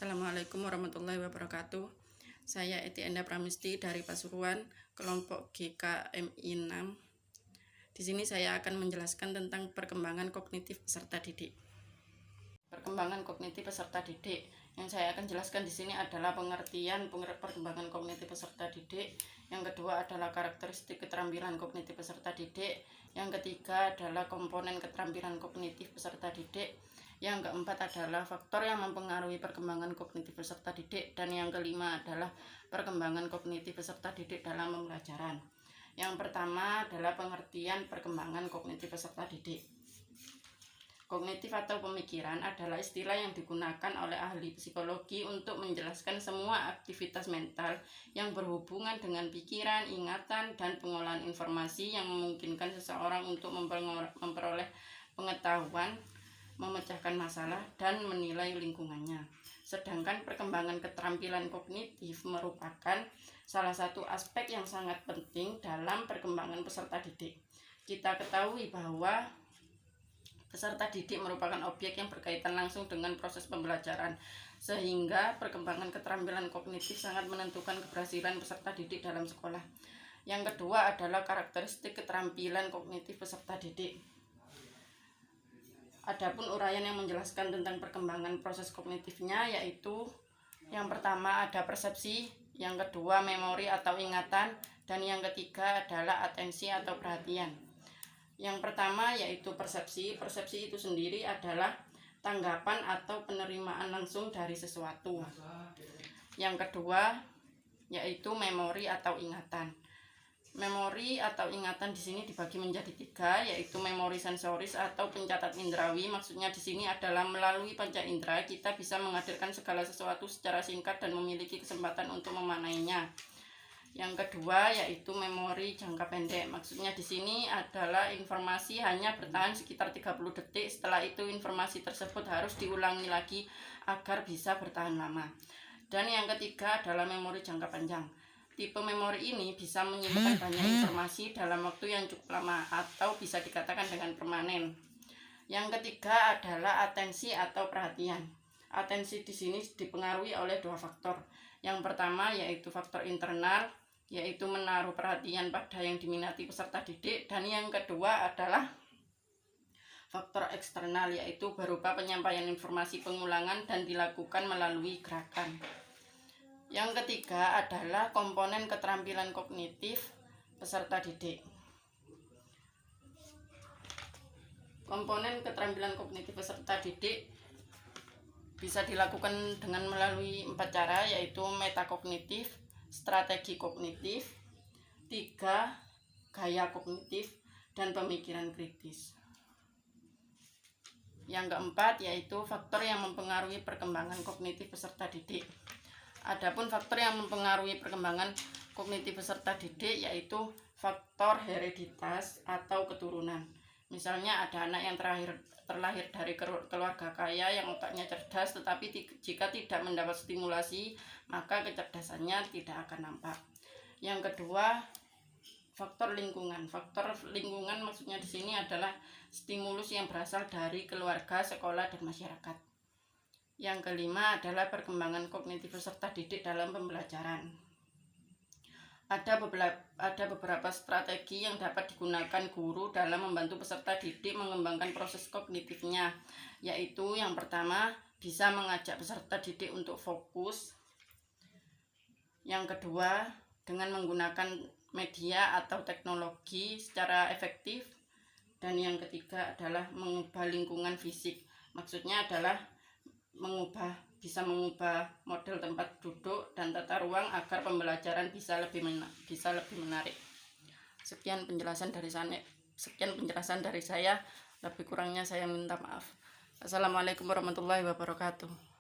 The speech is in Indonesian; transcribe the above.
Assalamualaikum warahmatullahi wabarakatuh. Saya Eti Enda Pramisti dari Pasuruan, kelompok GKMI 6. Di sini saya akan menjelaskan tentang perkembangan kognitif peserta didik. Perkembangan kognitif peserta didik yang saya akan jelaskan di sini adalah pengertian perkembangan kognitif peserta didik. Yang kedua adalah karakteristik keterampilan kognitif peserta didik. Yang ketiga adalah komponen keterampilan kognitif peserta didik. Yang keempat adalah faktor yang mempengaruhi perkembangan kognitif peserta didik. Dan yang kelima adalah perkembangan kognitif peserta didik dalam pembelajaran. Yang pertama adalah pengertian perkembangan kognitif peserta didik. Kognitif atau pemikiran adalah istilah yang digunakan oleh ahli psikologi untuk menjelaskan semua aktivitas mental yang berhubungan dengan pikiran, ingatan, dan pengolahan informasi yang memungkinkan seseorang untuk memperoleh pengetahuan, memecahkan masalah, dan menilai lingkungannya. Sedangkan perkembangan keterampilan kognitif merupakan salah satu aspek yang sangat penting dalam perkembangan peserta didik. Kita ketahui bahwa peserta didik merupakan objek yang berkaitan langsung dengan proses pembelajaran, sehingga perkembangan keterampilan kognitif sangat menentukan keberhasilan peserta didik dalam sekolah. Yang kedua adalah karakteristik keterampilan kognitif peserta didik. Adapun uraian yang menjelaskan tentang perkembangan proses kognitifnya, yaitu yang pertama ada persepsi, yang kedua memori atau ingatan, dan yang ketiga adalah atensi atau perhatian. Yang pertama yaitu persepsi. Persepsi itu sendiri adalah tanggapan atau penerimaan langsung dari sesuatu. Yang kedua yaitu memori atau ingatan. Memori atau ingatan di sini dibagi menjadi tiga, yaitu memori sensoris atau pencatat indrawi. Maksudnya di sini adalah melalui panca indera kita bisa menghadirkan segala sesuatu secara singkat dan memiliki kesempatan untuk memaknainya. Yang kedua yaitu memori jangka pendek. Maksudnya di sini adalah informasi hanya bertahan sekitar 30 detik. Setelah itu informasi tersebut harus diulangi lagi agar bisa bertahan lama. Dan yang ketiga adalah memori jangka panjang. Tipe memori ini bisa menyimpan banyak informasi dalam waktu yang cukup lama atau bisa dikatakan dengan permanen. Yang ketiga adalah atensi atau perhatian. Atensi di sini dipengaruhi oleh dua faktor. Yang pertama yaitu faktor internal, yaitu menaruh perhatian pada yang diminati peserta didik, dan yang kedua adalah faktor eksternal, yaitu berupa penyampaian informasi pengulangan dan dilakukan melalui gerakan. Yang ketiga adalah komponen keterampilan kognitif peserta didik. Komponen keterampilan kognitif peserta didik bisa dilakukan dengan melalui 4 cara, yaitu metakognitif, strategi kognitif, 3 gaya kognitif, dan pemikiran kritis. Yang keempat yaitu faktor yang mempengaruhi perkembangan kognitif peserta didik. Adapun faktor yang mempengaruhi perkembangan kognitif peserta didik yaitu faktor hereditas atau keturunan. Misalnya ada anak yang terlahir dari keluarga kaya yang otaknya cerdas, tetapi jika tidak mendapat stimulasi maka kecerdasannya tidak akan nampak. Yang kedua, faktor lingkungan. Faktor lingkungan maksudnya di sini adalah stimulus yang berasal dari keluarga, sekolah, dan masyarakat. Yang kelima adalah perkembangan kognitif peserta didik dalam pembelajaran. Ada beberapa strategi yang dapat digunakan guru dalam membantu peserta didik mengembangkan proses kognitifnya, yaitu yang pertama bisa mengajak peserta didik untuk fokus. Yang kedua, dengan menggunakan media atau teknologi secara efektif. Dan yang ketiga adalah mengubah lingkungan fisik. Maksudnya adalah bisa mengubah model tempat duduk dan tata ruang agar pembelajaran bisa lebih menarik. Sekian penjelasan dari saya. Lebih kurangnya saya minta maaf. Assalamualaikum warahmatullahi wabarakatuh.